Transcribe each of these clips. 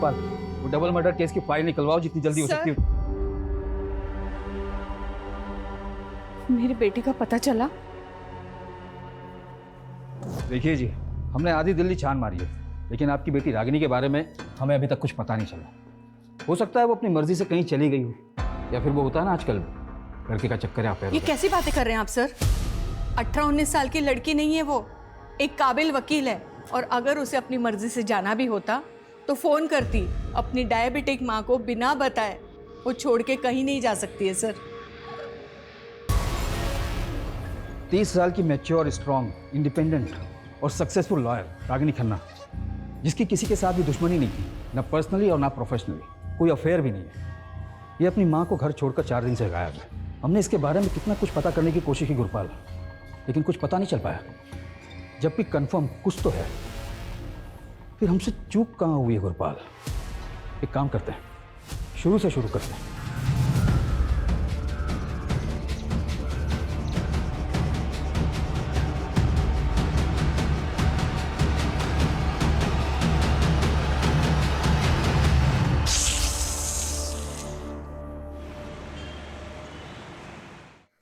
गोपाल, वो double murder case की file निकलवाओ जितनी जल्दी हो सकती है। मेरी बेटी का पता चला? देखिए जी, हमने आधी दिल्ली छान मारी है, लेकिन आपकी बेटी रागिनी के बारे में हमें अभी तक कुछ पता नहीं चला। हो सकता है वो अपनी मर्जी से कहीं चली गई हो, या फिर वो होता है ना आजकल लड़के का चक्कर है आप। ये कैसी बातें कर रहे हैं आप सर? 18-19 साल की लड़की नहीं है वो, एक काबिल वकील है। और अगर उसे अपनी मर्जी से जाना भी होता तो फोन करती। अपनी डायबिटिक माँ को बिना बताए वो छोड़ के कहीं नहीं जा सकती है सर। 30 साल की मैच्योर, स्ट्रॉन्ग, इंडिपेंडेंट और सक्सेसफुल लॉयर रागिनी खन्ना, जिसकी किसी के साथ भी दुश्मनी नहीं थी, ना पर्सनली और ना प्रोफेशनली, कोई अफेयर भी नहीं है। ये अपनी माँ को घर छोड़कर 4 दिन से गायब है। हमने इसके बारे में कितना कुछ पता करने की कोशिश की गुरपाल, लेकिन कुछ पता नहीं चल पाया। जब भी कंफर्म कुछ तो है, फिर हमसे चूक कहाँ हुई है गुरपाल? एक काम करते हैं, शुरू से शुरू करते हैं।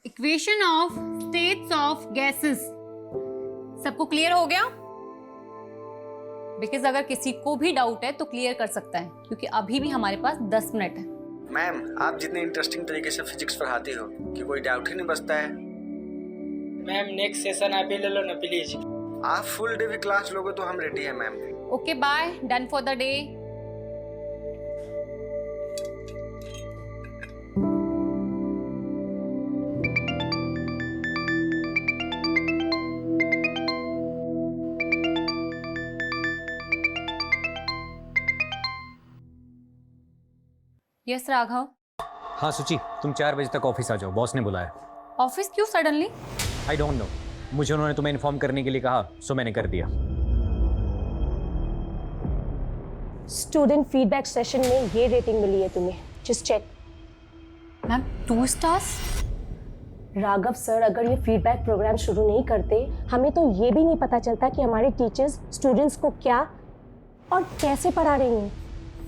Equation of states of gases सबको क्लियर हो गया? बिकॉज अगर किसी को भी डाउट है तो क्लियर कर सकता है, क्योंकि अभी भी हमारे पास 10 मिनट है। मैम, आप जितने इंटरेस्टिंग तरीके से फिजिक्स पढ़ाती हो कि कोई डाउट ही नहीं बचता है। मैम नेक्स्ट सेशन आप ही ले लो ना प्लीज। आप फुल डे भी क्लास लोगे तो हम रेडी है ma'am. Okay bye, done for the day. Yes Raghav. हाँ सुची, तुम 4 बजे तक ऑफिस आ जाओ, बॉस ने बुलाया। ऑफिस क्यों सडनली? आई डोंट नो, मुझे उन्होंने तुम्हें इन्फॉर्म करने के लिए कहा, सो मैंने कर दिया। स्टूडेंट फीडबैक सेशन में ये रेटिंग मिली है तुम्हें, just check. Ma'am 2 stars? Raghav sir अगर ये फीडबैक प्रोग्राम शुरू नहीं करते, हमें तो ये भी नहीं पता चलता कि हमारे टीचर्स स्टूडेंट्स को क्या और कैसे पढ़ा रही हैं।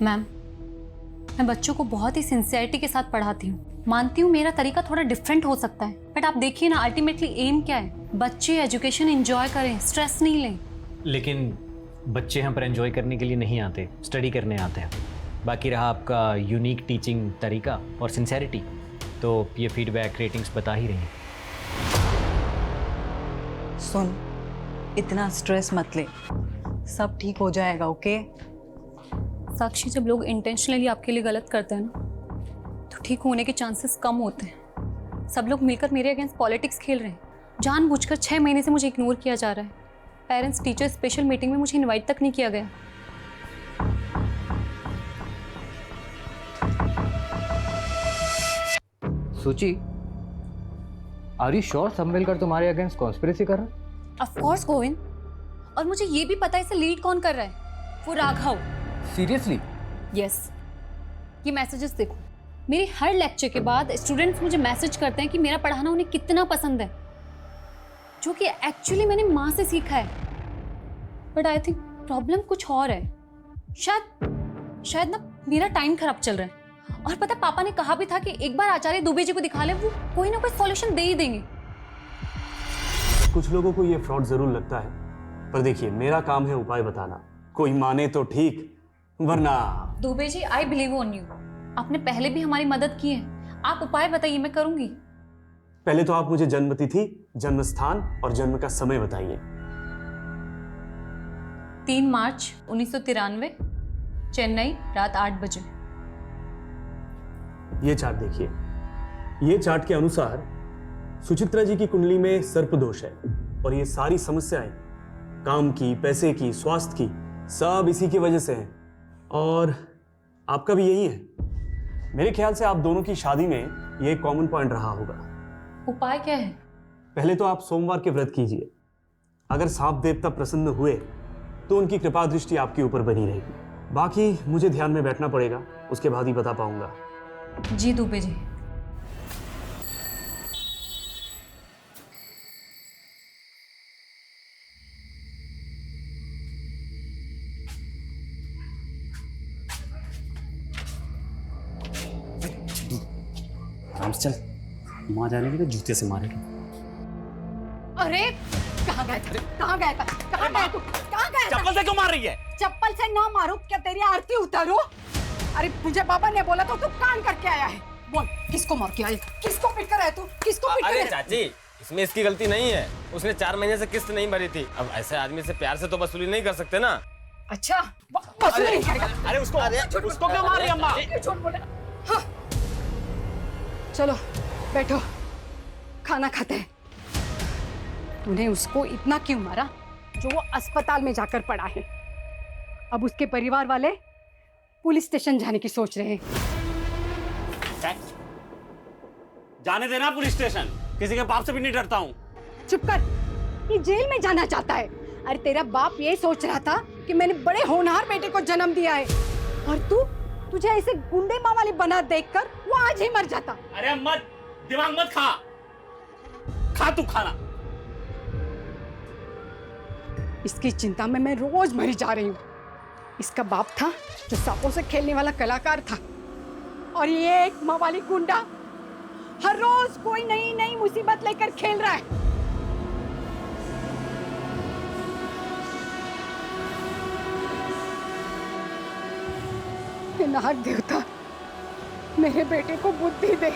मैम, मैं बच्चों को बहुत ही सिंसियरिटी के साथ पढ़ाती हूँ। मानती हूँ मेरा तरीका थोड़ा डिफरेंट हो सकता है, बट आप देखिए ना, अल्टीमेटली एम क्या है? बच्चे एजुकेशन एंजॉय करें, स्ट्रेस नहीं लें। लेकिन बच्चे यहाँ पर एंजॉय करने के लिए नहीं आते, स्टडी करने आते हैं। बाकी रहा आपका यूनिक टीचिंग तरीका और सिंसेरिटी, तो ये फीडबैक रेटिंग्स बता ही रही हैं। सुन, इतना स्ट्रेस मत ले, सब ठीक हो जाएगा। ओके साक्षी, जब लोग इंटेंशनली आपके लिए गलत करते हैं ना, तो ठीक होने के चांसेस कम होते हैं। सब लोग मिलकर मेरे अगेंस्ट पॉलिटिक्स खेल रहे हैं। जानबूझकर 6 महीने से मुझे इग्नोर किया जा रहा है। पेरेंट्स टीचर स्पेशल मीटिंग में मुझे इनवाइट तक नहीं किया गया। सुची, आर यू श्योर समवेलकर तुम्हारे अगेंस्ट कॉन्स्पिरेसी कर रहा है? ऑफ कोर्स गोविंद, और मुझे ये भी पता है इसे लीड कौन कर रहा है। वो राघव। सीरियसली? यस। ये मैसेजेस देखो, मेरे हर लेक्चर के बाद स्टूडेंट्स मुझे मैसेज करते हैं कि मेरा पढ़ाना उन्हें कितना पसंद है, जो कि एक्चुअली मैंने माँ से सीखा है। बट आई थिंक प्रॉब्लम कुछ और है। शायद ना मेरा टाइम खराब चल रहा है। और पता, पापा ने कहा भी था कि एक बार आचार्य दुबे जी को दिखा ले, वो कोई ना कोई सॉल्यूशन दे ही देंगे। कुछ लोगों को ये फ्रॉड जरूर लगता है, पर देखिए मेरा काम है उपाय बताना। कोई माने तो ठीक, वरना। Dubey ji, I believe on you. आपने पहले भी हमारी मदद की है, आप उपाय बताइए, मैं करूंगी। पहले तो आप मुझे जन्म तिथि, जन्म स्थान और जन्म का समय बताइए। 3 मार्च 1993, चेन्नई, रात 8 बजे। ये चार्ट देखिए। ये चार्ट के अनुसार सुचित्रा जी की कुंडली में सर्प दोष है, और ये सारी समस्याएं काम की, पैसे की, स्वास्थ्य की, सब इसी की वजह से हैं। और आपका भी यही है। मेरे ख्याल से आप दोनों की शादी में ये कॉमन पॉइंट रहा होगा। उपाय क्या है? पहले तो आप सोमवार के व्रत कीजिए। अगर सांप देवता प्रसन्न हुए तो उनकी कृपा दृष्टि आपके ऊपर बनी रहेगी। बाकी मुझे ध्यान में बैठना पड़ेगा, उसके बाद ही बता पाऊंगा। जी दुबे जी। आराम से चल, माँ जाने की तो जूते से मारेगी। अरे कहाँ गया था? कहाँ गया था? कहाँ गया तू? कहाँ गया था? चप्पल से क्यों मार रही है? चप्पल से ना मारो, क्या तेरी आरती उतारो? अरे मुझे पापा ने बोला तो तू कान करके आया है। बोल किसको मार के आया? किसको पीट कर आया तू? किसको पीट कर अरे आया? चाची, इसमें इसकी गलती नहीं है। उसने 4 महीने से किस्त नहीं भरी थी। अब ऐसे आदमी से प्यार से तो वसूली नहीं कर सकते ना। अच्छा वसूली नहीं करेगा? अरे उसको क्यों मार रही है अम्मा? ये झूठ बोला। हाँ। चलो बैठो, खाना खाते हैं। तूने उसको इतना क्यों मारा जो वो अस्पताल में जाकर पड़ा है? अब उसके परिवार वाले पुलिस स्टेशन जाने की सोच रहे हैं। जाने देना पुलिस स्टेशन, किसी के बाप से भी नहीं डरता हूँ। चुप कर, ये जेल में जाना चाहता है। अरे तेरा बाप ये सोच रहा था कि मैंने बड़े होनहार बेटे को जन्म दिया है, और तुझे ऐसे गुंडे माँ वाली बना देखकर वो आज ही मर जाता। अरे मत दिमाग मत खा तू खाना। इसकी चिंता में मैं रोज मरी जा रही हूँ। इसका बाप था जो सांपों से खेलने वाला कलाकार था, और ये एक माँ वाली गुंडा हर रोज कोई नई नई मुसीबत लेकर खेल रहा है। नाग देवता मेरे बेटे को बुद्धि दे।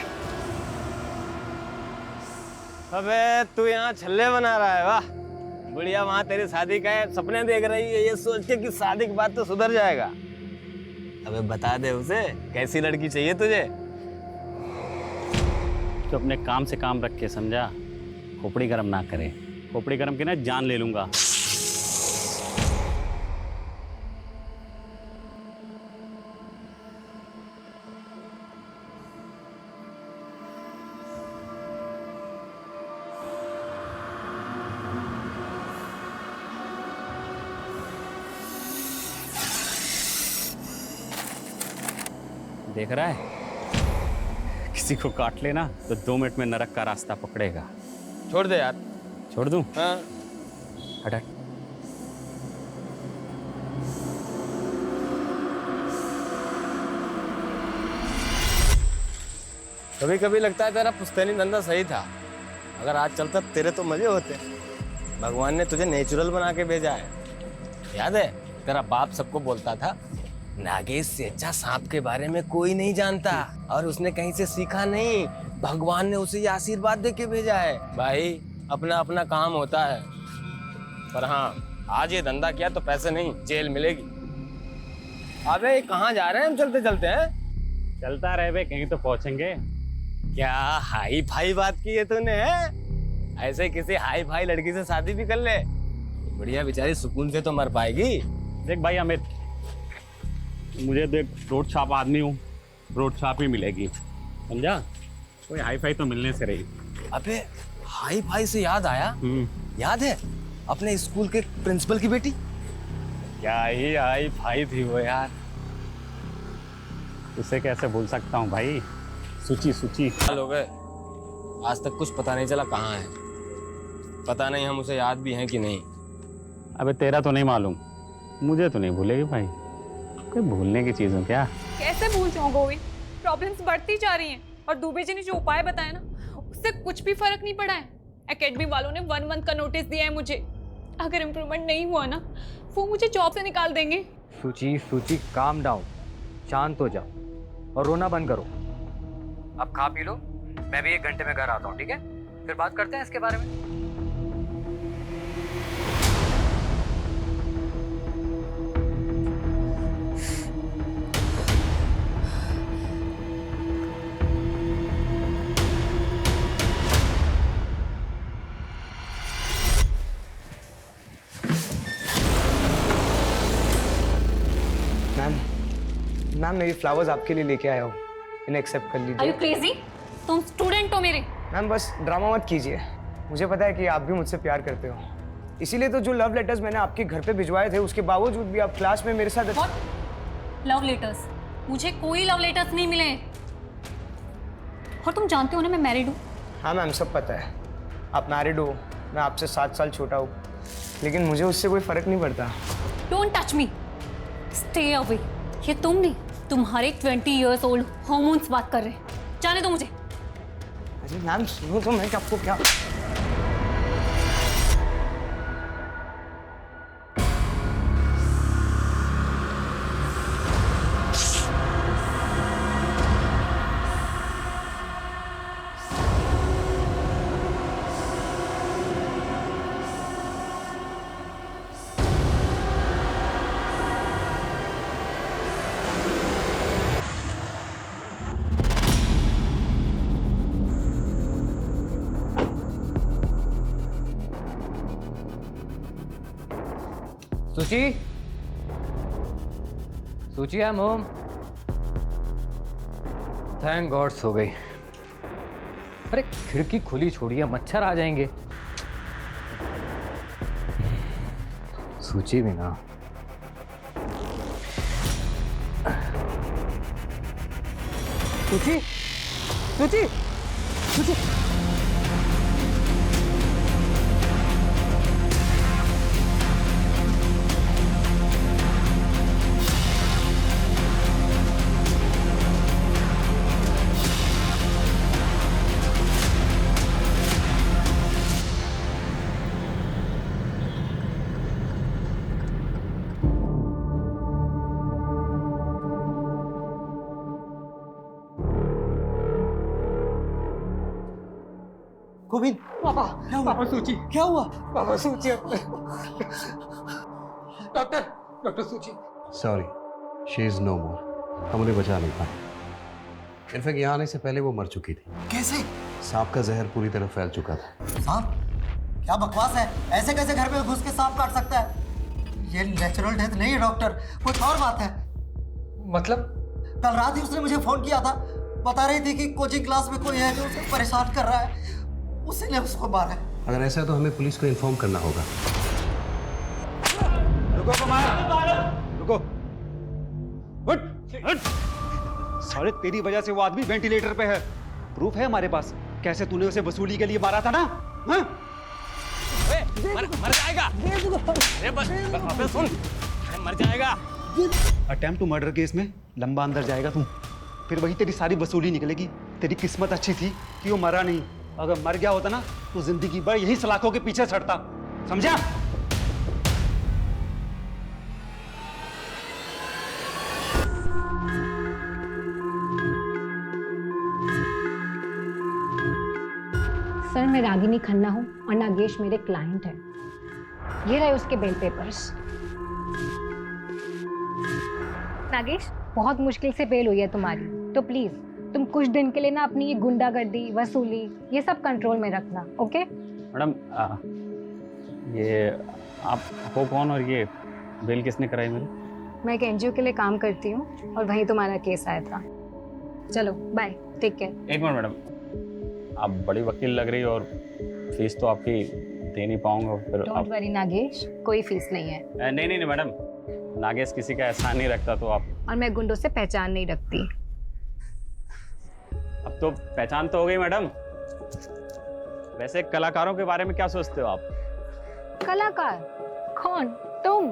अबे तू यहाँ छल्ले बना रहा है? वाह, बुढ़िया वहाँ तेरी शादी का सपने देख रही है, ये सोच के कि शादी के बाद तो सुधर जाएगा। अबे बता दे उसे, कैसी लड़की चाहिए तुझे? तो अपने काम से काम रख के, समझा? खोपड़ी गरम ना करे, खोपड़ी गरम की ना जान ले लूंगा। देख रहा है, किसी को काट लेना तो 2 मिनट में नरक का रास्ता पकड़ेगा। छोड़ दे यार। छोड़ दूं? हाँ। हट। कभी कभी लगता है तेरा पुश्तैनी धंधा सही था। अगर आज चलता तेरे तो मजे होते। भगवान ने तुझे नेचुरल बना के भेजा है। याद है तेरा बाप सबको बोलता था, नागेश से अच्छा सांप के बारे में कोई नहीं जानता, और उसने कहीं से सीखा नहीं, भगवान ने उसे ये आशीर्वाद दे के भेजा है। भाई अपना अपना काम होता है, पर हाँ आज ये धंधा किया तो पैसे नहीं जेल मिलेगी। अबे कहाँ जा रहे हैं हम चलते चलते हैं? चलता रहे बे, कहीं तो पहुंचेंगे। क्या हाई फाई बात की है तूने? ऐसे किसी हाई फाई लड़की से शादी भी कर ले, बढ़िया बेचारी सुकून से तो मर पाएगी। देख भाई अमित, मुझे देख रोड छाप आदमी हूँ, रोड छाप ही मिलेगी, समझा? कोई हाई फाई तो मिलने से रही। अबे हाई फाई से याद आया, याद है अपने स्कूल के प्रिंसिपल की बेटी? क्या ही हाई फाई थी वो यार, उसे कैसे भूल सकता हूँ भाई। सुची साल हो गए, आज तक कुछ पता नहीं चला कहाँ है। पता नहीं हम उसे याद भी हैं कि नहीं। अबे तेरा तो नहीं मालूम, मुझे तो नहीं भूलेगी भाई, कोई भूलने की चीज़ हो क्या? कैसे भूल जाऊँ गोविंद, प्रॉब्लम्स बढ़ती जा रही हैं, और दुबे जी ने जो उपाय बताया ना उससे कुछ भी फर्क नहीं पड़ा है। एकेडमी वालों ने 1 मंथ का नोटिस दिया है मुझे। अगर इम्प्रूवमेंट नहीं हुआ ना वो मुझे जॉब से निकाल देंगे। सूची काम डाउन, शांत हो जाओ और रोना बंद करो। अब खा पी लो, मैं भी 1 घंटे में घर आता हूँ, ठीक है? फिर बात करते हैं इसके बारे में। मैम मेरी फ्लावर्स आपके लिए लेके आया हूँ, इन्हें एक्सेप्ट कर लीजिए। Are you crazy? तुम स्टूडेंट हो मेरे। मैम बस ड्रामा मत कीजिए, मुझे पता है कि आप भी मुझसे प्यार करते हो, इसीलिए तो जो लव लेटर्स मैंने आपके घर पे भिजवाए थे उसके बावजूद भी आप क्लास में मेरे साथ। Love letters? मुझे कोई लव लेटर्स नहीं मिले, और तुम जानते हो ना मैं मैरिड हूँ। हाँ मैम सब पता है, आप मैरिड हो, मैं आपसे 7 साल छोटा हूँ, लेकिन मुझे उससे कोई फर्क नहीं पड़ता। Don't touch me, stay away. ये तुम नहीं, तुम्हारे 20 years old हॉर्मोन्स बात कर रहे हैं। जाने दो मुझे। अरे मैम सुनो तो, मैं आपको क्या Suchi, Suchi I am home. Thank God सो गई। अरे खिड़की खुली छोड़िए, मच्छर आ जाएंगे। सूची भी ना। सूची, सूची, सूची। गोविंद, पापा क्या हुआ? पापा सूची, क्या हुआ? पापा सूची, डॉक्टर, डॉक्टर सूची। सॉरी, शी इज नो मोर। हम उन्हें बचा नहीं पाए। इनफैक्ट यहाँ आने से पहले वो मर चुकी थी। कैसे? सांप का जहर पूरी तरह फैल चुका था। सांप? क्या बकवास है, ऐसे कैसे घर में घुस के सांप काट सकता है? ये नेचुरल डेथ नहीं है डॉक्टर, कुछ और बात है। मतलब? कल रात ही उसने मुझे फोन किया था, बता रही थी कि कोचिंग क्लास में कोई है जो उसे परेशान कर रहा है, उसी ने उसको मारा है। अगर ऐसा है तो हमें पुलिस को इन्फॉर्म करना होगा। रुको कुमार, रुको। उठ, उठ। साले तेरी वजह से वो आदमी वेंटिलेटर पे है। प्रूफ है हमारे पास, कैसे तूने उसे वसूली के लिए मारा था ना? हाँ? मर जाएगा। अबे सुन, अरे मर जाएगा। अटेम्प्ट टू मर्डर केस में लंबा अंदर जाएगा तू, फिर वही तेरी सारी वसूली निकलेगी। तेरी किस्मत अच्छी थी कि वो मरा नहीं। अगर मर गया होता ना तो जिंदगी भर यही सलाखों के पीछे छड़ता, समझा? सर, मैं रागिनी खन्ना हूँ और नागेश मेरे क्लाइंट हैं। ये रहे उसके बेल पेपर्स। नागेश, बहुत मुश्किल से बेल हुई है तुम्हारी, तो प्लीज तुम कुछ दिन के लिए ना अपनी ये गुंडागर्दी, वसूली, ये सब कंट्रोल में रखना, ओके? मैडम, ये आप हो कौन और ये बेल किसने कराई मेरी? मैं एक एनजीओ के लिए काम करती हूँ और वहीं तुम्हारा केस आया था। चलो बाय, टेक केयर। एक मिनट मैडम, आप बड़ी वकील लग रही हो और फीस तो आपकी दे नहीं पाऊंगा। फिर डोंट वरी नागेश, कोई फीस नहीं है। नहीं नहीं नहीं मैडम, नागेश किसी का एहसान नहीं रखता तो आप। और मैं गुंडों से पहचान नहीं रखती। अब तो पहचान तो हो गई मैडम। वैसे कलाकारों के बारे में क्या सोचते हो आप? कलाकार? कौन? तुम?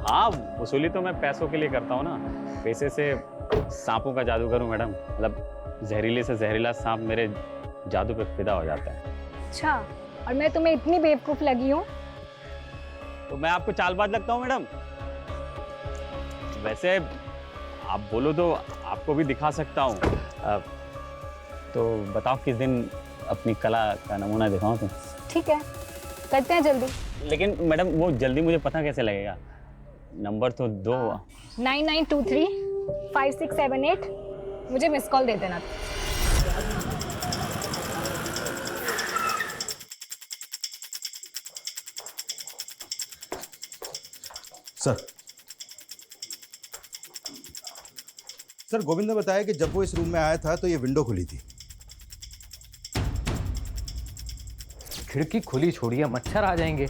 हाँ, वसूली तो मैं पैसों के लिए करता हूँ ना। पैसे से सांपों का जादू करूँ मैडम, मतलब जहरीले से जहरीला सांप मेरे जादू पे फिदा हो जाता है। अच्छा, और मैं तुम्हें इतनी बेवकूफ लगी हूँ? तो मैं आपको चालबाज लगता हूँ मैडम? वैसे आप बोलो तो आपको भी दिखा सकता हूँ। तो बताओ किस दिन अपनी कला का नमूना दिखाऊं तो? ठीक है, करते हैं जल्दी। लेकिन मैडम वो जल्दी मुझे पता कैसे लगेगा? नंबर तो दो। 9923 5678, मुझे मिस कॉल दे देना। सर, गोविंद ने बताया कि जब वो इस रूम में आया था तो ये विंडो खुली थी। खिड़की खुली छोड़िए, मच्छर आ जाएंगे।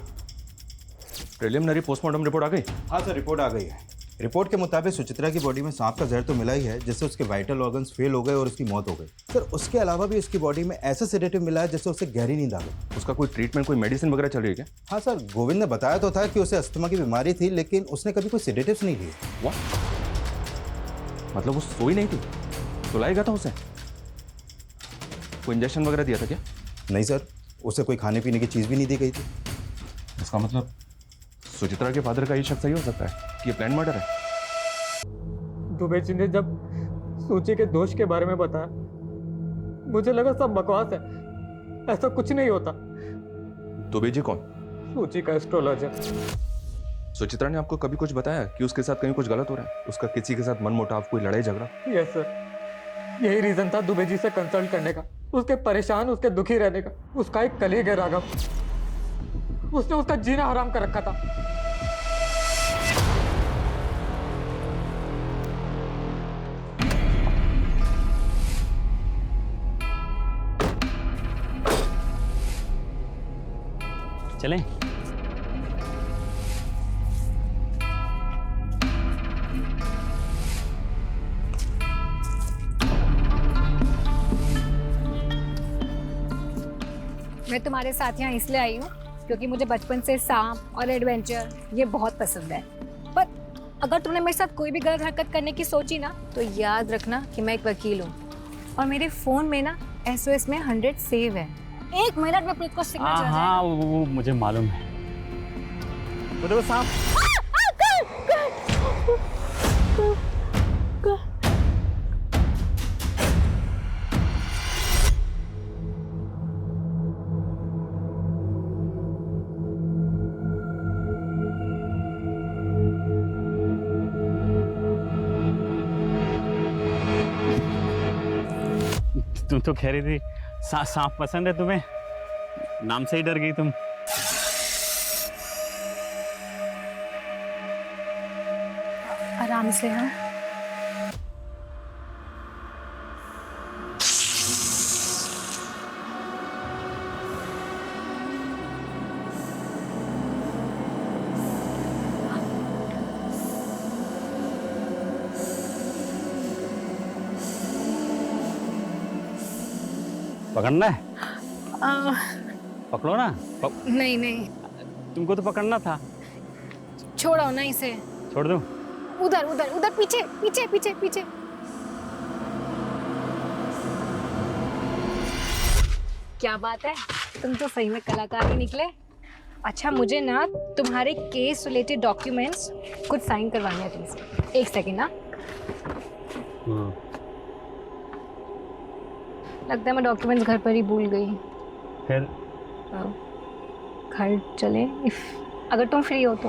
प्रिलिमिनरी पोस्टमार्टम रिपोर्ट आ गई? हाँ सर, रिपोर्ट आ गई है। रिपोर्ट के मुताबिक सुचित्रा की बॉडी में सांप का जहर तो मिला ही है, जिससे उसके वाइटल ऑर्गन्स फेल हो गए और उसकी मौत हो गई। सर, उसके अलावा भी उसकी बॉडी में ऐसा सेडेटिव मिला है जिससे उसे गहरी नींद आ गई। उसका कोई ट्रीटमेंट, कोई मेडिसिन वगैरह चल रही है क्या? हाँ सर, गोविंद ने बताया तो था कि उसे अस्थमा की बीमारी थी, लेकिन उसने कभी कोई सेडेटिव्स नहीं लिए। मतलब वो सोई नहीं थी, सुलाया गया था उसे? कोई इंजेक्शन वगैरह दिया था क्या? नहीं सर, उसे कोई खाने पीने की चीज़ भी नहीं दी गई थी। इसका मतलब सुचित्रा के फादर का ये शक सही हो सकता है कि ये प्लान मर्डर है। दुबे जी ने जब सूची के दोष के बारे में बताया, मुझे लगा सब बकवास है, ऐसा कुछ नहीं होता। दुबे जी कौन? सूची का एस्ट्रोलॉजर। सुचित्रा ने आपको कभी कुछ बताया कि उसके साथ कहीं कुछ गलत हो रहा है? उसका किसी के साथ मनमुटाव, कोई लड़ाई झगड़ा? यस सर, यही रीजन था दुबे जी से कंसल्ट करने का, उसके परेशान, उसके दुखी रहने का। उसका एक कलीग है राघव, उसने उसका जीना हराम कर रखा था। चलें? मैं तुम्हारे साथ यहाँ इसलिए आई हूँ क्योंकि मुझे बचपन से सांप और एडवेंचर ये बहुत पसंद है। पर अगर तुमने मेरे साथ कोई भी गलत हरकत करने की सोची ना, तो याद रखना कि मैं एक वकील हूँ और मेरे फ़ोन में ना SOS में 100 सेव है। 1 मिनट में पुलिस को सिग्नल चला जाएगा। हाँ, वो मुझे मालूम है। वो देखो सांप। तुम तो कह रही थी सांप पसंद है तुम्हें, नाम से ही डर गई तुम। आराम से। हाँ, पकड़ना है? पकड़ो ना। नहीं नहीं, तुमको तो पकड़ना था। छोड़ो ना इसे। छोड़ दूं? उधर उधर उधर, पीछे पीछे पीछे पीछे। क्या बात है, तुम तो सही में कलाकार ही निकले। अच्छा, मुझे ना तुम्हारे केस रिलेटेड डॉक्यूमेंट्स कुछ साइन करवाने हैं तुमसे। 1 सेकेंड ना। लगता है मैं डॉक्यूमेंट्स घर पर ही भूल गई। फिर घर चले अगर तुम फ्री हो तो।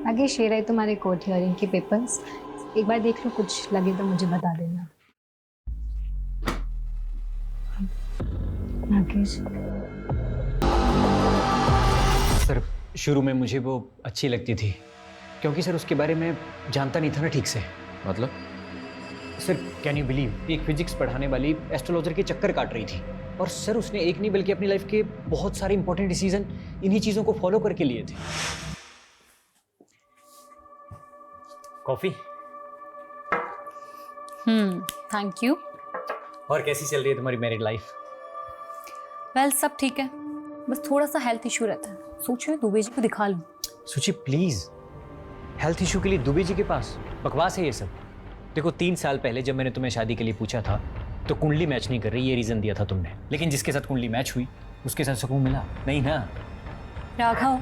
आगे शेयर है तुम्हारे कोर्ट हियरिंग के पेपर्स, एक बार देख लो, कुछ लगे तो मुझे बता देना। सर शुरू में मुझे वो अच्छी लगती थी क्योंकि सर उसके बारे में जानता नहीं था ना ठीक से। मतलब? सर कैन यू बिलीव, एक फिजिक्स पढ़ाने वाली एस्ट्रोलॉजर के चक्कर काट रही थी और सर उसने एक नहीं बल्कि अपनी लाइफ के बहुत सारे इंपॉर्टेंट डिसीजन इन्हीं चीज़ों को फॉलो करके लिए थे। कॉफ़ी? Thank you. और कैसी चल रही है तुम्हारी मैरिड लाइफ? वेल सब ठीक है, बस थोड़ा सा हेल्थ इशू रहता है। सोच रही हूँ दुबे जी को दिखा लूँ। सुची प्लीज़, हेल्थ इशू के लिए दुबे जी के पास? बकवास है ये सब। देखो 3 साल पहले जब मैंने तुम्हें शादी के लिए पूछा था तो कुंडली मैच नहीं कर रही, ये रीज़न दिया था तुमने, लेकिन जिसके साथ कुंडली मैच हुई उसके साथ सुकून मिला नहीं ना? राघव,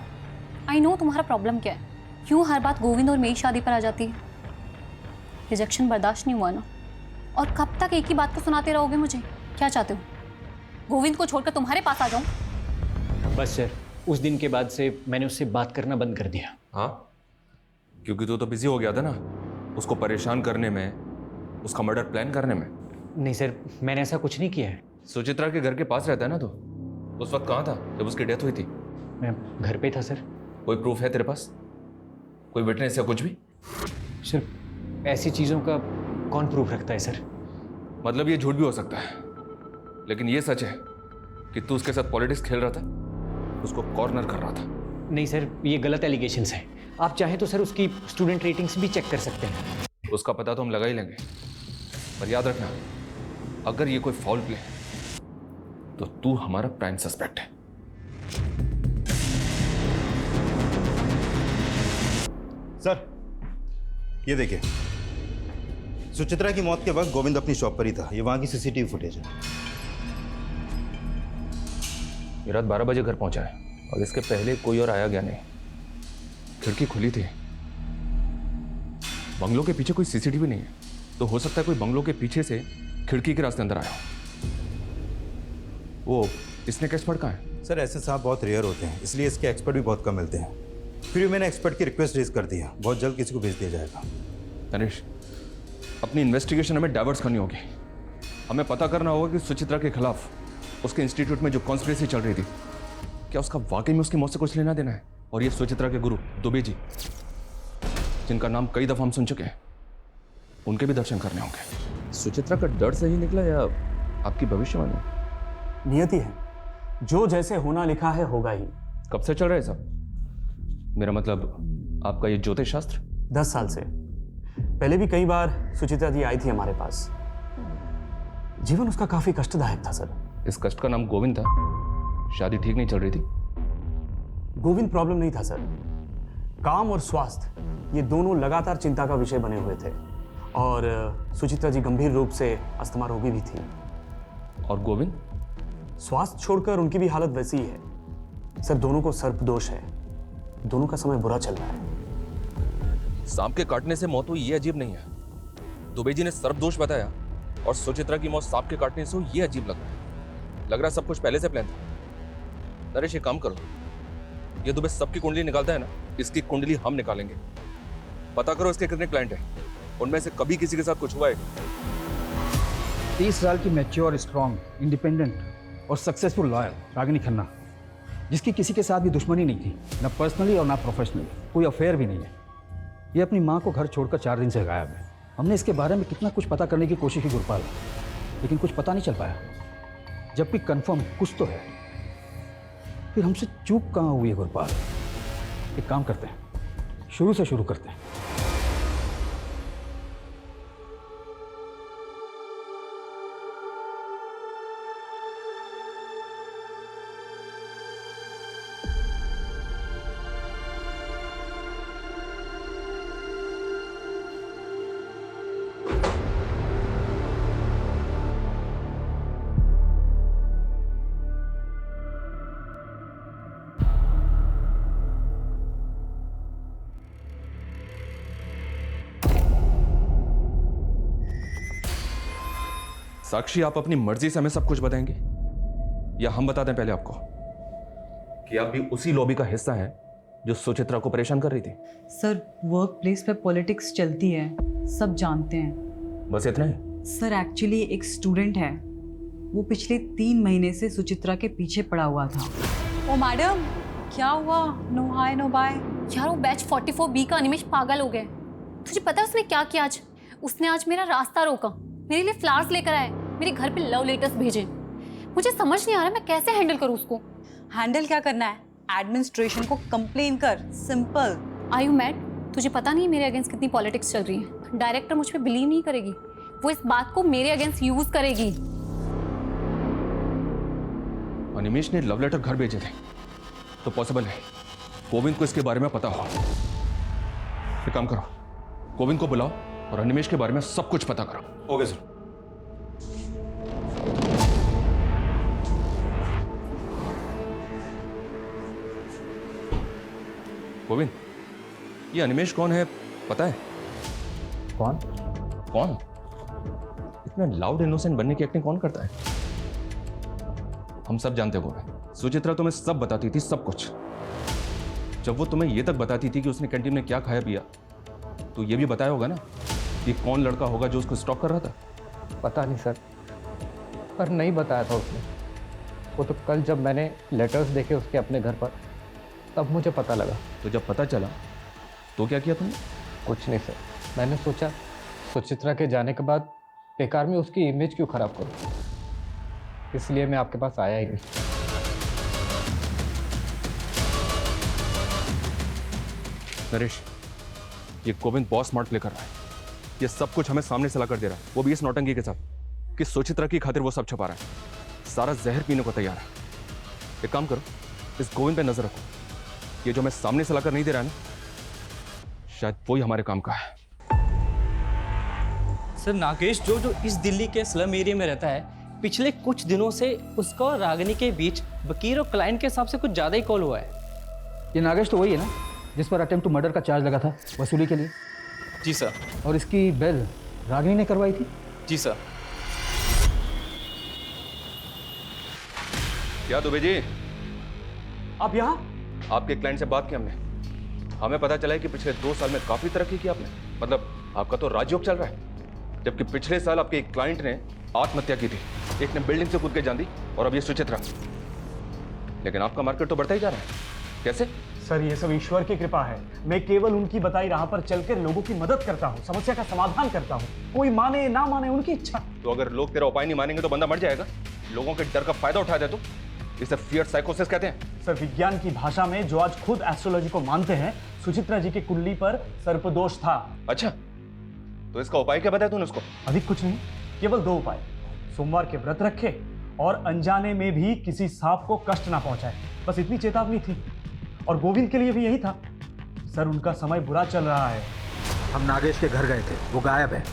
आई नो तुम्हारा प्रॉब्लम क्या है, क्यों हर बात गोविंद और मेरी शादी पर आ जाती है। रिजेक्शन बर्दाश्त नहीं हुआ ना, और कब तक एक ही बात को सुनाते रहोगे मुझे? क्या चाहते हो, गोविंद को छोड़कर तुम्हारे पास आ जाऊं? बस सर, उस दिन के बाद से मैंने उससे बात करना बंद कर दिया। हाँ, क्योंकि तू तो बिजी हो गया था ना उसको परेशान करने में, उसका मर्डर प्लान करने में। नहीं सर, मैंने ऐसा कुछ नहीं किया है। सुचित्रा के घर के पास रहता है ना तो? उस वक्त कहाँ था जब उसकी डेथ हुई थी? मैं घर पे था सर। कोई प्रूफ है तेरे पास, कोई विटनेस या कुछ भी? सर ऐसी चीज़ों का कौन प्रूफ रखता है सर? मतलब ये झूठ भी हो सकता है, लेकिन ये सच है कि तू उसके साथ पॉलिटिक्स खेल रहा था, उसको कॉर्नर कर रहा था। नहीं सर, ये गलत एलिगेशंस हैं। आप चाहें तो सर उसकी स्टूडेंट रेटिंग्स भी चेक कर सकते हैं। उसका पता तो हम लगा ही लेंगे, पर याद रखना अगर ये कोई फाउल प्ले तो तू हमारा प्राइम सस्पेक्ट है। सर ये देखिए, सुचित्रा की मौत के वक्त गोविंद अपनी शॉप पर ही था। ये वहां की सीसीटीवी फुटेज है। ये रात 12 बजे घर पहुंचा है और इसके पहले कोई और आया गया नहीं। खिड़की खुली थी। बंगलों के पीछे कोई सीसीटीवी नहीं है, तो हो सकता है कोई बंगलों के पीछे से खिड़की के रास्ते अंदर आया हो। वो इसने का एक्सपर्ट कहाँ है? सर ऐसे सांप बहुत रेयर होते हैं, इसलिए इसके एक्सपर्ट भी बहुत कम मिलते हैं। फिर भी मैंने एक्सपर्ट की रिक्वेस्ट रेज कर दी है, बहुत जल्द किसी को भेज दिया जाएगा। तनिष, अपनी इन्वेस्टिगेशन हमें डाइवर्ट करनी होगी। हमें पता करना होगा कि सुचित्रा के खिलाफ उसके इंस्टीट्यूट में जो कॉन्स्पिरेसी चल रही थी, क्या उसका वाकई में उसकी मौत से कुछ लेना देना है? और ये सुचित्रा के गुरु दुबे जी, जिनका नाम कई दफा हम सुन चुके हैं, उनके भी दर्शन करने होंगे। सुचित्रा का डर सही निकला या आपकी भविष्यवाणी? नियति है, जो जैसे होना लिखा है होगा ही। कब से चल रहा है सब? मेरा मतलब आपका ये ज्योतिष शास्त्र? 10 साल से। पहले भी कई बार सुचित्रा जी आई थी हमारे पास। जीवन उसका काफी कष्टदायक था सर। इस कष्ट का नाम गोविंद था। शादी ठीक नहीं चल रही थी। गोविंद प्रॉब्लम नहीं था सर। काम और स्वास्थ्य ये दोनों लगातार चिंता का विषय बने हुए थे और सुचित्रा जी गंभीर रूप से अस्थमा रोगी भी थी। और गोविंद? स्वास्थ्य छोड़कर उनकी भी हालत वैसी ही है सर। दोनों को सर्पदोष है। दोनों का समय बुरा चल रहा है। सांप के काटने से मौत हुई ये अजीब नहीं है। दुबे जी ने सर्पदोष बताया और सुचित्रा की मौत सांप के काटने से हुई ये अजीब लग रहा है। लग रहा है सब कुछ पहले से प्लान था। नरेश ये काम करो, ये दुबे सबकी कुंडली निकालता है ना, इसकी कुंडली हम निकालेंगे। पता करो इसके कितने क्लाइंट हैं, उनमें से कभी किसी के साथ कुछ हुआ है? 30 साल की मैच्योर, स्ट्रॉन्ग, इंडिपेंडेंट और सक्सेसफुल लॉयर रागिनी खन्ना, जिसकी किसी के साथ भी दुश्मनी नहीं थी, ना पर्सनली और ना प्रोफेशनली। कोई अफेयर भी नहीं है। ये अपनी माँ को घर छोड़कर 4 दिन से गायब है। हमने इसके बारे में कितना कुछ पता करने की कोशिश की गुरपाल, लेकिन कुछ पता नहीं चल पाया। जबकि कंफर्म कुछ तो है, फिर हमसे चूक कहाँ हुई है गुरपाल? एक काम करते हैं, शुरू से शुरू करते हैं। साक्षी, आप अपनी मर्जी से हमें सब कुछ बताएंगे या हम बता दें पहले आपको कि आप भी उसी लॉबी का हिस्सा हैं जो सुचित्रा को परेशान कर रही थी? सर, वर्क प्लेस पे पॉलिटिक्स चलती है, सब जानते हैं। बस इतना ही? सर, एक्चुअली एक स्टूडेंट है, वो पिछले 3 महीने से सुचित्रा के पीछे पड़ा हुआ था। ओ मैडम, क्या हुआ? No hi no bye. यार वो बैच 44B का अनिमेश पागल हो गए। तुझे पता है उसने क्या किया आज? उसने आज मेरा रास्ता रोका, मेरे लिए फ्लावर्स लेकर आए, मेरे घर पे लव लेटर्स भेजे। मुझे समझ नहीं आ रहा मैं कैसे हैंडल करूँ उसको। हैंडल क्या करना है? एडमिनिस्ट्रेशन को कंप्लेन कर, सिंपल। Are you mad? तुझे पता नहीं है मेरे अगेंस्ट कितनी पॉलिटिक्स चल रही है। डायरेक्टर मुझ पे बिलीव नहीं करेगी, वो इस बात को मेरे अगेंस्ट यूज करेगी। अनिमेश ने लव लेटर घर भेजे थे, तो पॉसिबल है गोविंद को इसके बारे में पता हो। एक काम करो, गोविंद को बुलाओ और अनिमेश के बारे में सब कुछ पता करो। Okay sir. गोविंद, ये अनिमेश कौन है पता है? कौन? कौन? इतना लाउड इनोसेंट बनने की एक्टिंग कौन करता है? हम सब जानते हो गोविंद। सुचित्रा तुम्हें सब बताती थी, सब कुछ। जब वो तुम्हें ये तक बताती थी कि उसने कैंटीन में क्या खाया पिया, तो ये भी बताया होगा ना कि कौन लड़का होगा जो उसको स्टॉक कर रहा था? पता नहीं सर, पर नहीं बताया था उसने। वो तो कल जब मैंने लेटर्स देखे उसके अपने घर पर, तब मुझे पता लगा। तो जब पता चला तो क्या किया तुमने? कुछ नहीं सर, मैंने सोचा सुचित्रा के जाने के बाद बेकार में उसकी इमेज क्यों खराब करूं, इसलिए मैं आपके पास आया ही नहीं। नरेश, ये गोविंद बहुत स्मार्ट प्ले कर रहा है। ये सब कुछ हमें सामने से ला कर दे रहा है, वो भी इस नौटंकी के साथ कि सुचित्रा की खातिर वो सब छुपा रहा है। सारा जहर पीने को तैयार है। एक काम करो, इस गोविंद पे नजर रखो। ये जो हमें सामने से लाकर नहीं दे रहा है ना, शायद वही हमारे काम का है। सर नागेश जो इस दिल्ली के स्लम एरिया में रहता है, पिछले कुछ दिनों से उसका और रागिनी के बीच वकील और क्लाइंट के हिसाब से कुछ ज़्यादा ही कॉल हुआ है। ये नागेश तो वही है ना जिस पर अटेम्प्ट टू मर्डर का चार्ज लगा था वसूली के लिए? जी सर। और इसकी बेल रागिनी ने करवाई थी? जी सर। क्या दुबे जी, आप यहाँ? आपके क्लाइंट से बात की हमने, हमें पता चला है कि पिछले 2 साल में काफी तरक्की की आपने। मतलब आपका तो राजयोग चल रहा है, जबकि पिछले साल आपके एक क्लाइंट ने आत्महत्या की थी, एक ने बिल्डिंग से कूद के जान दी, और अब ये सुचित्रा। लेकिन आपका मार्केट तो बढ़ता ही जा रहा है, कैसे? सर ये सब ईश्वर की कृपा है। मैं केवल उनकी बताई राह पर चलकर लोगों की मदद करता हूँ, समस्या का समाधान करता हूँ। कोई माने ना माने उनकी इच्छा। तो अगर लोग तेरा उपाय नहीं मानेंगे तो बंदा मर जाएगा। लोगों के डर का फायदा उठा दे तो इसे फियर साइकोसिस कहते हैं। सर विज्ञान की भाषा में जो आज खुद एस्ट्रोलॉजी को मानते हैं, सुचित्रा जी की कुंडली पर सर्पदोष था। अच्छा, तो इसका उपाय क्या बताया तूने उसको? अधिक कुछ नहीं, केवल 2 उपाय। सोमवार के व्रत रखे और अनजाने में भी किसी सांप को कष्ट ना पहुंचाए, बस इतनी चेतावनी थी। और गोविंद के लिए भी यही था। सर उनका समय बुरा चल रहा है। हम नागेश के घर गए थे, वो गायब है।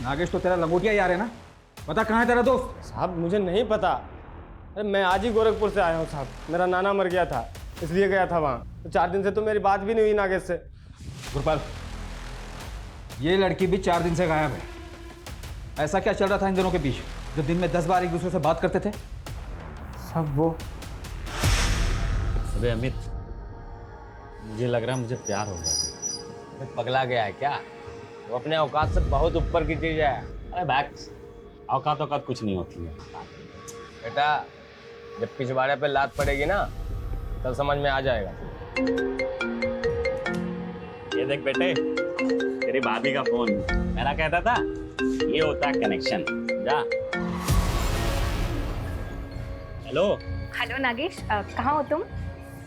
नागेश तो तेरा लंगोटिया यार है ना? बता कहाँ है तेरा दोस्त? साहब मुझे नहीं पता। अरे मैं आज ही गोरखपुर से आया हूँ साहब, मेरा नाना मर गया था इसलिए गया था वहाँ। तो 4 दिन से तो मेरी बात भी नहीं हुई नागेश से। गुरपाल, ये लड़की भी 4 दिन से गायब है। ऐसा क्या चल रहा था इन दोनों के बीच जो दिन में 10 बार एक दूसरे से बात करते थे? सब वो। अबे अमित, मुझे लग रहा है मुझे प्यार हो गया। पगला गया है क्या? वो अपने औकात से बहुत ऊपर की चीज है। अरे बैक्स, औकात कुछ नहीं होती है बेटा। जब पिछवाड़े पे लात पड़ेगी ना तब समझ में आ जाएगा। ये देख बेटे, तेरी भाभी का फोन। मेरा कहता था ये होता है कनेक्शन। जा। हेलो। हेलो नागेश, कहाँ हो तुम?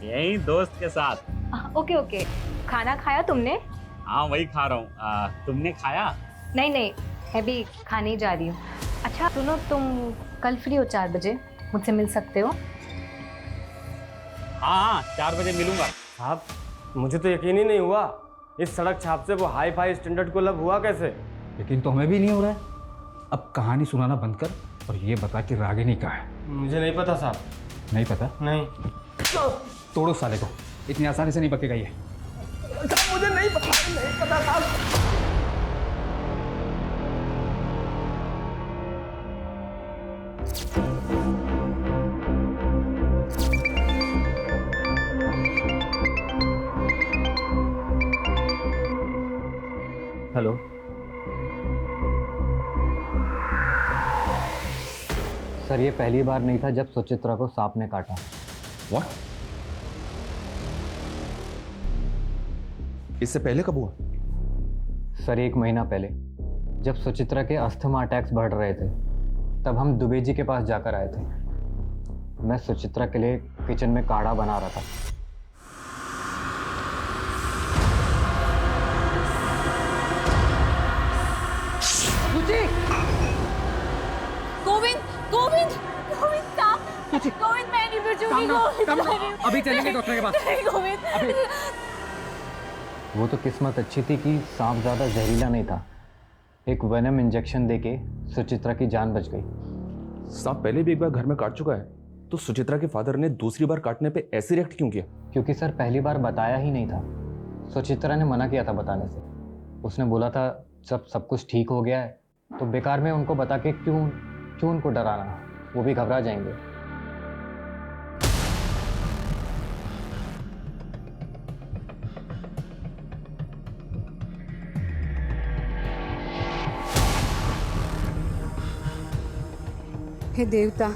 यही दोस्त के साथ। ओके ओके, खाना खाया तुमने? हाँ वही खा रहा हूँ। तुमने खाया? नहीं, मैं भी खाने ही जा रही हूँ। अच्छा सुनो, तुम कल फ्री हो 4 बजे? मुझसे मिल सकते हो? हाँ 4 बजे मिलूंगा। साहब मुझे तो यकीन ही नहीं हुआ, इस सड़क छाप से वो हाई फाई स्टैंडर्ड को लब हुआ कैसे? यकीन तो हमें भी नहीं हो रहा है। अब कहानी सुनाना बंद कर और ये बता कि रागिनी कहाँ है? मुझे नहीं पता साहब। नहीं पता? नहीं। तोड़ो साले को, इतनी आसानी से नहीं बकेगा ये। मुझे नहीं पता साहब। हेलो। सर ये पहली बार नहीं था जब सुचित्रा को सांप ने काटा। What? इससे पहले कब हुआ? सर 1 महीना पहले, जब सुचित्रा के अस्थमा अटैक्स बढ़ रहे थे, तब हम दुबे जी के पास जाकर आए थे। मैं सुचित्रा के लिए किचन में काढ़ा बना रहा था। गोविंद मैं नहीं बचूंगी। अभी चलेंगे डॉक्टर के पास। गोविंद। वो तो किस्मत अच्छी थी कि सांप ज़्यादा जहरीला नहीं था। एक वेनम इंजेक्शन देके सुचित्रा की जान बच गई। सांप पहले भी एक बार घर में काट चुका है, तो सुचित्रा के फादर ने दूसरी बार काटने पे ऐसे रिएक्ट क्यों किया? क्योंकि सर पहली बार बताया ही नहीं था। सुचित्रा ने मना किया था बताने से। उसने बोला था जब सब कुछ ठीक हो गया है तो बेकार में उनको बता के क्यों उनको डराना, वो भी घबरा जाएंगे। हे देवता,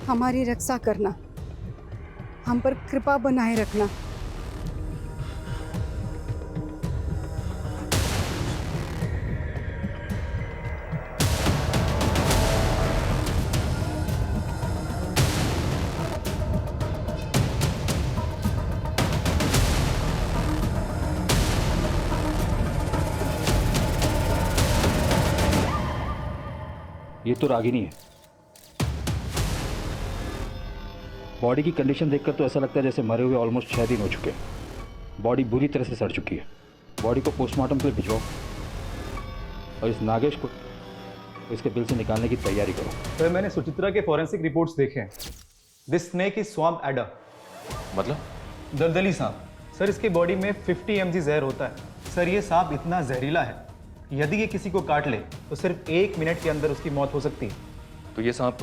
हमारी रक्षा करना, हम पर कृपा बनाए रखना। ये तो रागिनी है। बॉडी की कंडीशन देखकर तो ऐसा लगता है जैसे मरे हुए ऑलमोस्ट 6 दिन हो चुके हैं। बॉडी बुरी तरह से सड़ चुकी है। बॉडी को पोस्टमार्टम के लिए भिजवाओ और इस नागेश को इसके बिल से निकालने की तैयारी करो। सर मैंने सुचित्रा के फॉरेंसिक रिपोर्ट्स देखे हैं। This snake is swamp adder. मतलब? दलदली सांप। सर इसके बॉडी में 50 mg जहर होता है। सर ये सांप इतना जहरीला है, यदि ये किसी को काट ले तो सिर्फ 1 मिनट के अंदर उसकी मौत हो सकती है। तो ये सांप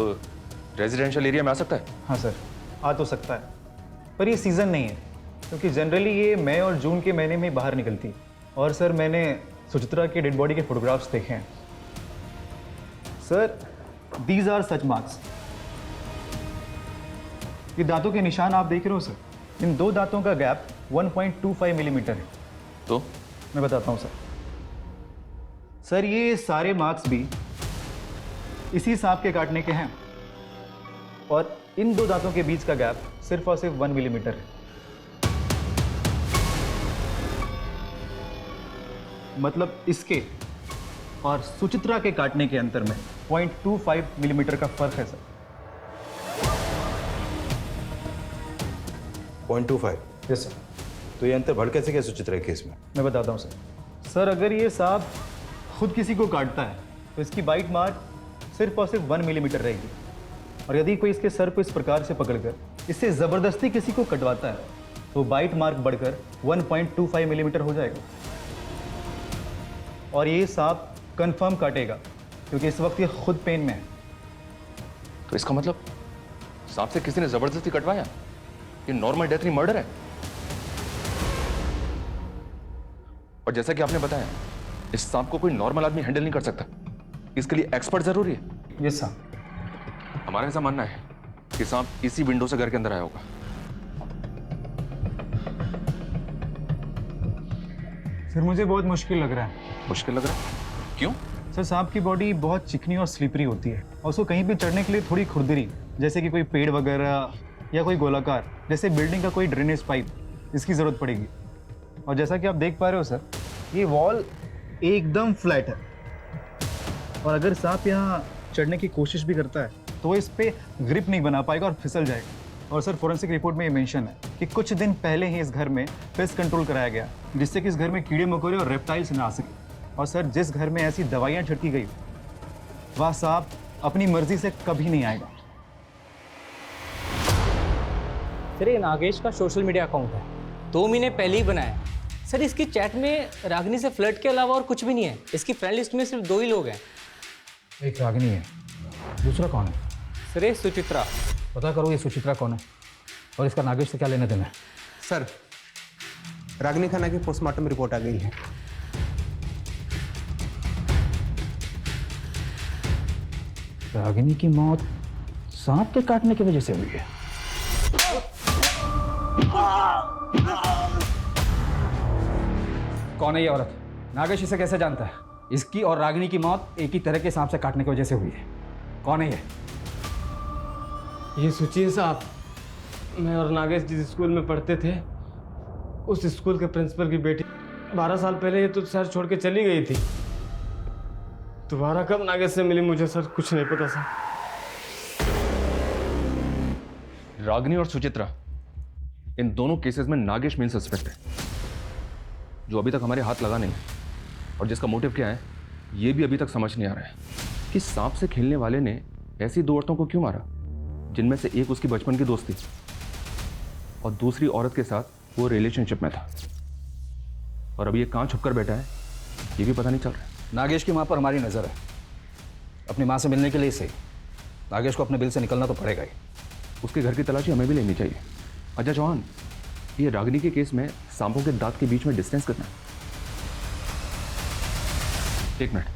रेजिडेंशियल एरिया में आ सकता है? हाँ सर, आ तो सकता है, पर ये सीज़न नहीं है, क्योंकि जनरली ये मई और जून के महीने में बाहर निकलती है। और सर मैंने सुचित्रा के डेड बॉडी के फोटोग्राफ्स देखे हैं। Sir these are such marks. ये दांतों के निशान आप देख रहे हो सर, इन 2 दांतों का गैप 1.25 मिलीमीटर है। तो मैं बताता हूँ सर ये सारे मार्क्स भी इसी सांप के काटने के हैं, और इन 2 दांतों के बीच का गैप सिर्फ और सिर्फ 1 मिलीमीटर है। मतलब इसके और सुचित्रा के काटने के अंतर में 0.25 मिलीमीटर का फर्क है सर। 0.25? Yes sir. तो ये अंतर बढ़ कैसे गया सुचित्रा के केस में? मैं बताता हूँ सर अगर ये सांप खुद किसी को काटता है तो इसकी बाइट मार्क सिर्फ और सिर्फ 1 मिलीमीटर रहेगी, और यदि कोई इसके सर को इस प्रकार से पकड़कर इससे ज़बरदस्ती किसी को कटवाता है तो बाइट मार्क बढ़कर 1.25 मिलीमीटर हो जाएगा। और ये सांप कंफर्म काटेगा, क्योंकि इस वक्त ये खुद पेन में है। तो इसका मतलब सांप से किसी ने जबरदस्ती कटवाया? ये नॉर्मल डेथ नहीं, मर्डर है। और जैसा कि आपने बताया, इस सांप को कोई नॉर्मल आदमी हैंडल नहीं कर सकता, इसके लिए एक्सपर्ट जरूरी है। Yes sir. हमारा ऐसा मानना है कि सांप इसी विंडो से घर के अंदर आया होगा। सर मुझे बहुत मुश्किल लग रहा है। मुश्किल लग रहा है? क्यों? सर सांप की बॉडी बहुत चिकनी और स्लिपरी होती है, और उसको कहीं भी चढ़ने के लिए थोड़ी खुरदरी, जैसे कि कोई पेड़ वगैरह या कोई गोलाकार जैसे बिल्डिंग का कोई ड्रेनेज पाइप, इसकी ज़रूरत पड़ेगी। और जैसा कि आप देख पा रहे हो सर, ये वॉल एकदम फ्लैट है, और अगर सांप यहाँ चढ़ने की कोशिश भी करता है तो इस पे ग्रिप नहीं बना पाएगा और फिसल जाएगा। और सर फॉरेंसिक रिपोर्ट में ये मेंशन है कि कुछ दिन पहले ही इस घर में पेस्ट कंट्रोल कराया गया, जिससे कि इस घर में कीड़े मकोड़े और रेप्टाइल्स ना आ सके। और सर जिस घर में ऐसी दवाइयाँ छिड़की गई वह सांप अपनी मर्जी से कभी नहीं आएगा। सर ये नागेश का सोशल मीडिया अकाउंट है, 2 महीने पहले ही बनाया। सर इसकी चैट में रागिनी से फ्लर्ट के अलावा और कुछ भी नहीं है। इसकी फ्रेंड लिस्ट में सिर्फ 2 ही लोग हैं। एक रागिनी है, दूसरा कौन है? सर ये सुचित्रा। पता करो ये सुचित्रा कौन है और इसका नागेश से क्या लेना देना है। सर रागिनी खन्ना की पोस्टमार्टम रिपोर्ट आ गई है। रागिनी की मौत सांप के काटने की वजह से हुई है। कौन है ये औरत? नागेश इसे कैसे जानता है? इसकी और रागिनी की मौत एक ही तरह के सांप से काटने की वजह से हुई है। कौन है ये? ये सोचिए साहब, मैं और नागेश जिस स्कूल में पढ़ते थे, उस स्कूल के प्रिंसिपल की बेटी 12 साल पहले ये तो शहर छोड़ के चली गई थी। दोबारा कब नागेश से मिली मुझे सर कुछ नहीं पता सर। रागिनी और सुचित्रा, इन दोनों केसेस में नागेश मेन सस्पेक्ट है, जो अभी तक हमारे हाथ लगा नहीं है। और जिसका मोटिव क्या है ये भी अभी तक समझ नहीं आ रहा है कि सांप से खेलने वाले ने ऐसी 2 औरतों को क्यों मारा, जिनमें से एक उसकी बचपन की दोस्त थी और दूसरी औरत के साथ वो रिलेशनशिप में था। और अभी ये कहाँ छुपकर बैठा है ये भी पता नहीं चल रहा है। नागेश की मां पर हमारी नजर है। अपनी मां से मिलने के लिए सही नागेश को अपने बिल से निकलना तो पड़ेगा ही। उसके घर की तलाशी हमें भी लेनी चाहिए। अजय चौहान, ये रागिनी के केस में सांपों के दांत के बीच में डिस्टेंस कितना है? 1 मिनट,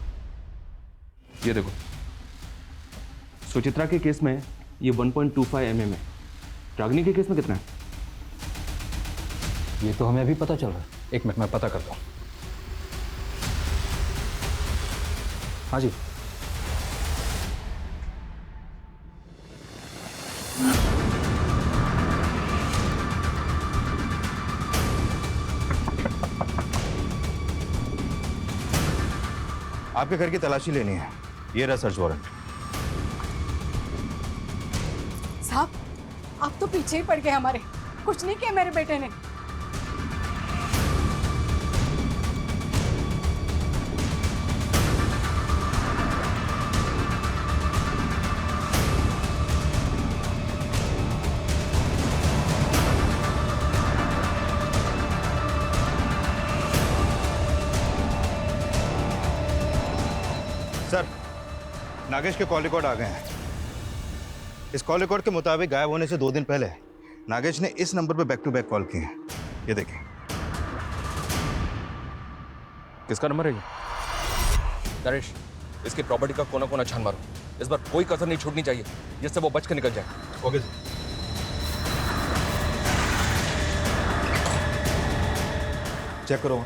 ये देखो, सुचित्रा के केस में ये 1.25 mm है। रागिनी के केस में कितना है? ये तो हमें अभी पता चल रहा है। 1 मिनट में पता करता हूँ। हाँ जी। आपके घर की तलाशी लेनी है। ये रहा सर्च वारंट। साहब आप तो पीछे ही पड़ गए हमारे। कुछ नहीं किया मेरे बेटे ने। सर, नागेश के कॉल रिकॉर्ड आ गए हैं। इस कॉल रिकॉर्ड के मुताबिक गायब होने से 2 दिन पहले नागेश ने इस नंबर पर बैक टू बैक कॉल किए हैं। ये देखें। किसका नंबर है ये? नरेश, इसकी प्रॉपर्टी का कोना कोना छान मारो। इस बार कोई कसर नहीं छूटनी चाहिए, जिससे वो बच के निकल जाए। Okay sir. चेक करो।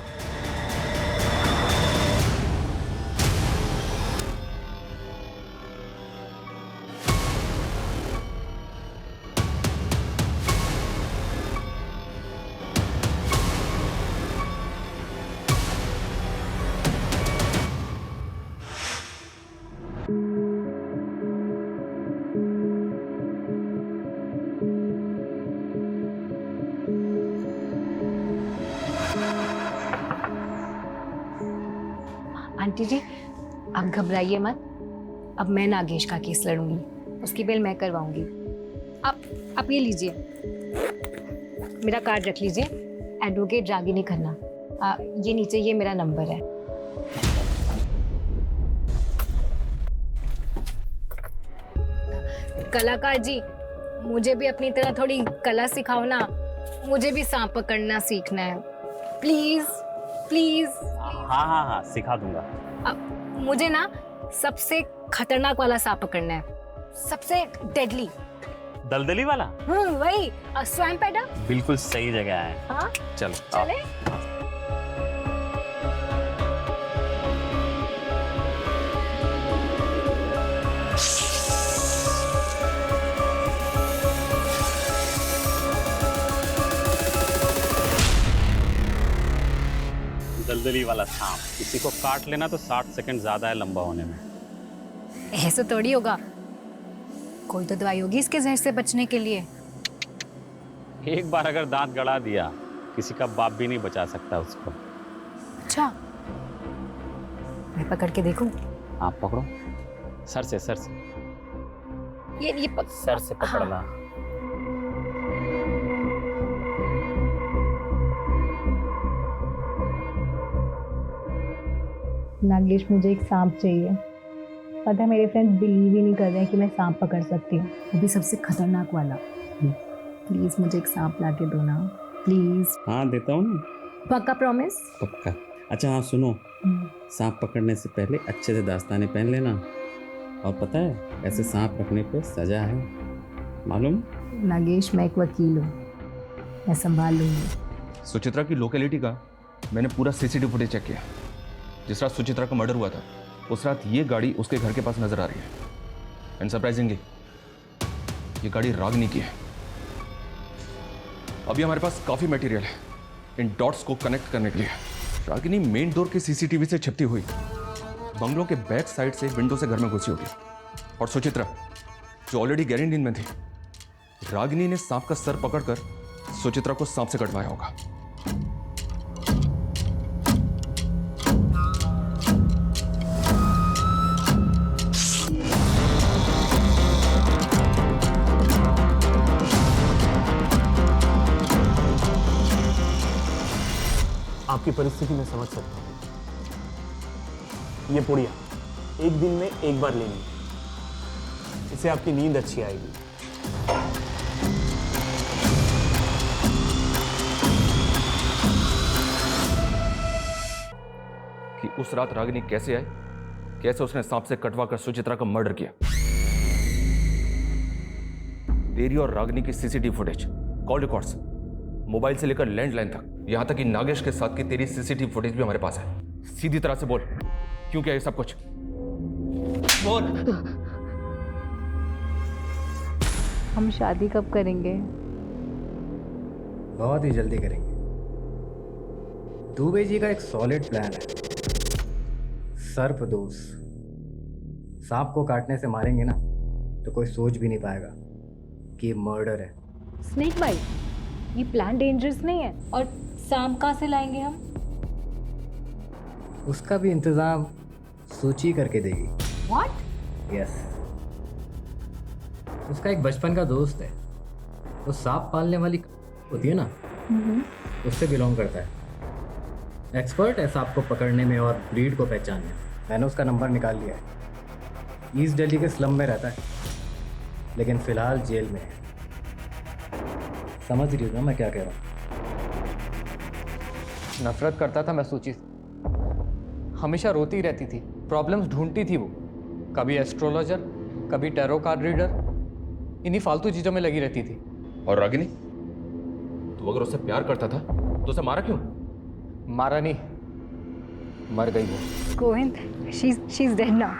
आंटी जी, आप घबराइए मत। अब मैं नागेश का केस लड़ूंगी, उसकी बेल मैं करवाऊंगी। आप ये लीजिए, मेरा कार्ड रख लीजिए, एडवोकेट रागिनी खन्ना। ये नीचे ये मेरा नंबर है। कलाकार जी, मुझे भी अपनी तरह थोड़ी कला सिखाओ ना। मुझे भी सांप पकड़ना सीखना है, प्लीज प्लीज। हाँ, सिखा दूंगा। अब मुझे ना सबसे खतरनाक वाला सांप पकड़ना है, सबसे डेडली। दलदली वाला? वही, स्वयं पैदा। बिल्कुल सही जगह है। हाँ, चलो चले। दलदली वाला सांप, किसी को काट लेना तो 60 सेकंड ज्यादा है लंबा होने में। ऐसे थोड़ी होगा, कोई तो दवाई होगी इसके जहर से बचने के लिए। एक बार अगर दांत गड़ा दिया, किसी का बाप भी नहीं बचा सकता उसको। अच्छा, मैं पकड़ के देखूं? आप पकड़ो, सर से सर से। सर से पकड़ना। हाँ। नागेश, मुझे एक सांप चाहिए। पता है मेरे फ्रेंड्स बिलीव ही नहीं कर रहे हैं कि मैं सांप पकड़ सकती हूँ, वो भी सबसे खतरनाक वाला। प्लीज मुझे एक सांप ला के दो ना, प्लीज। हाँ, देता हूँ ना। पक्का प्रॉमिस? पक्का। अच्छा हाँ, सुनो, सांप पकड़ने से पहले अच्छे से दास्ताने पहन लेना। और पता है, ऐसे सांप रखने पे सजा है, मालूम? नागेश, मैं एक वकील हूँ, मैं संभाल लूंगी। सुचित्रा की लोकेलिटी का मैंने पूरा सीसीटीवी फुटेज चेक किया। जिस रात सुचित्रा का मर्डर हुआ था, उस रात ये गाड़ी उसके घर के पास नजर आ रही है। एंड सरप्राइजिंगली, ये गाड़ी रागिनी की है। अभी हमारे पास काफी मटेरियल है इन डॉट्स को कनेक्ट करने के लिए। रागिनी मेन डोर के सीसीटीवी से छिपती हुई बंगलों के बैक साइड से विंडो से घर में घुसी होगी। और सुचित्रा, जो ऑलरेडी गहरी नींद में थी, रागिनी ने सांप का सर पकड़कर सुचित्रा को सांप से कटवाया होगा। आपकी परिस्थिति मैं समझ सकता हूँ। ये पुड़िया एक दिन में एक बार लेनी, इससे आपकी नींद अच्छी आएगी। कि उस रात रागिनी कैसे आई, कैसे उसने सांप से कटवा कर सुचित्रा का मर्डर किया। तेरी और रागिनी की CCTV footage, call records, mobile से लेकर लैंडलाइन तक, यहां तक कि नागेश के साथ की तेरी सीसीटीवी फुटेज भी हमारे पास है। सीधी तरह से बोल, क्यों किया ये सब कुछ? बोल। हम शादी कब करेंगे? बहुत ही जल्दी करेंगे। दुबे जी का एक सॉलिड प्लान है। सर्पदोष, सांप को काटने से मारेंगे ना तो कोई सोच भी नहीं पाएगा कि ये मर्डर है। स्नेक बाइट, ये प्लान डेंजरस नहीं है? और सांप कहाँ से लाएंगे हम? उसका भी इंतजाम सूची करके देगी। What? यस, उसका एक बचपन का दोस्त है, वो सांप पालने वाली होती है ना, उससे बिलोंग करता है। एक्सपर्ट है सांप को पकड़ने में और ब्रीड को पहचानने में। मैंने उसका नंबर निकाल लिया है। ईस्ट दिल्ली के स्लम में रहता है, लेकिन फिलहाल जेल में है। समझ रही हो ना मैं क्या कह रहा हूँ? नफरत करता था मैं सूची से। हमेशा रोती रहती थी, प्रॉब्लम्स ढूंढती थी वो। कभी एस्ट्रोलॉजर, कभी टैरो कार्ड रीडर, इन्हीं फालतू चीज़ों में लगी रहती थी। और रागिनी, तू अगर उससे प्यार करता था तो उसे मारा क्यों? मारा नहीं, मर गई वो। Govind, she's dead now.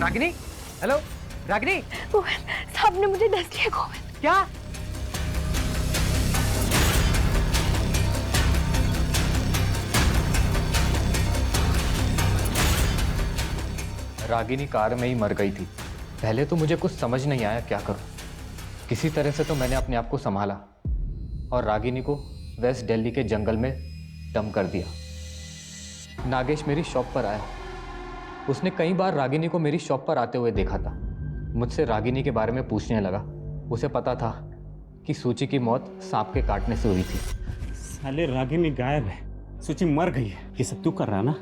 Ragini, hello Ragini. Govind, साहब ने मुझे डस लिया। गोविंद, क्या? रागिनी कार में ही मर गई थी। पहले तो मुझे कुछ समझ नहीं आया क्या करूं। किसी तरह से तो मैंने अपने आप को संभाला और रागिनी को वेस्ट दिल्ली के जंगल में डम कर दिया। नागेश मेरी शॉप पर आया। उसने कई बार रागिनी को मेरी शॉप पर आते हुए देखा था। मुझसे रागिनी के बारे में पूछने लगा। उसे पता था कि सूची की मौत सांप के काटने से हुई थी। साले रागिनी गायब है, सूची मर गई है। ये सब तू कर रहा ना?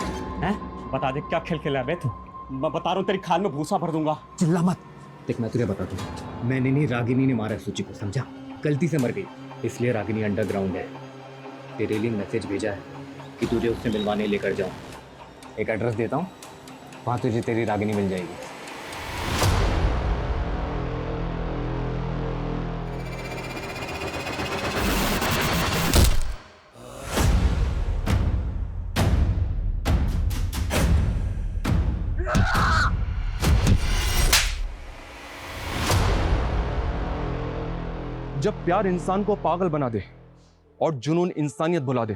हैं? बता दे क्या खेल खेला बे तू? मैं बता रहा हूँ तेरी खाल में भूसा भर दूंगा। चिल्ला मत। देख मैं तुझे बता दूँ, मैंने नहीं, रागिनी ने मारा सूची को, समझा? गलती से मर गई, इसलिए रागिनी अंडरग्राउंड है। तेरे लिए मैसेज भेजा है कि तुझे उससे मिलवाने लेकर जाऊँ। एक एड्रेस देता हूँ, वहाँ तुझे तेरी रागिनी मिल जाएगी। जब प्यार इंसान को पागल बना दे और जुनून इंसानियत भुला दे,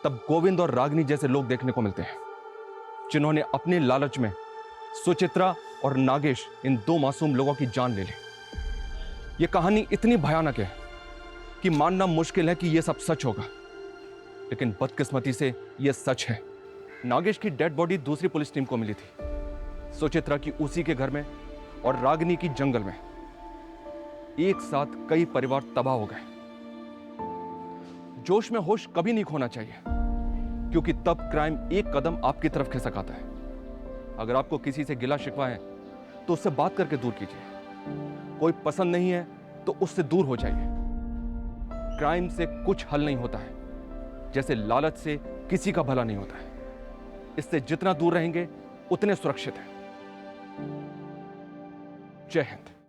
तब गोविंद और रागिनी जैसे लोग देखने को मिलते हैं, जिन्होंने अपने लालच में सुचित्रा और नागेश इन दो मासूम लोगों की जान ले ली। यह कहानी इतनी भयानक है कि मानना मुश्किल है कि यह सब सच होगा, लेकिन बदकिस्मती से यह सच है। नागेश की डेड बॉडी दूसरी पुलिस टीम को मिली थी, सुचित्रा की उसी के घर में और रागिनी की जंगल में। एक साथ कई परिवार तबाह हो गए। जोश में होश कभी नहीं खोना चाहिए, क्योंकि तब क्राइम एक कदम आपकी तरफ खिसक आता है। अगर आपको किसी से गिला शिकवा है तो उससे बात करके दूर कीजिए। कोई पसंद नहीं है तो उससे दूर हो जाइए। क्राइम से कुछ हल नहीं होता है, जैसे लालच से किसी का भला नहीं होता है। इससे जितना दूर रहेंगे उतने सुरक्षित हैं। जय हिंद।